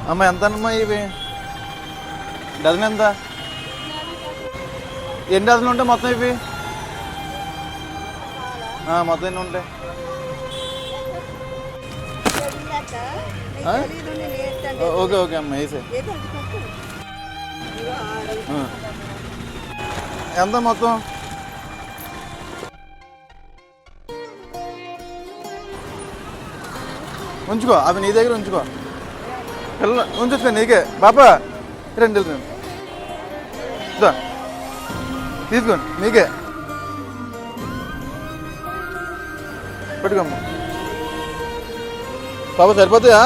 అమ్మ ఎంత అమ్మా ఇవి డజన్ ఎంత? ఎన్ని డజన్లు ఉంటాయి మొత్తం ఇవి? మొత్తం ఎన్ని ఉంటాయి? ఓకే ఓకే అమ్మ వేసే. ఎంత మొత్తం? ఉంచుకో, అవి నీ దగ్గర ఉంచుకో. పిల్లలు ఉంచుకో నీకే. బాబా రెండు వెళ్తుంది తీసుకోండి, నీకే పెట్టుకోమ్మా. బాబా సరిపోతాయా?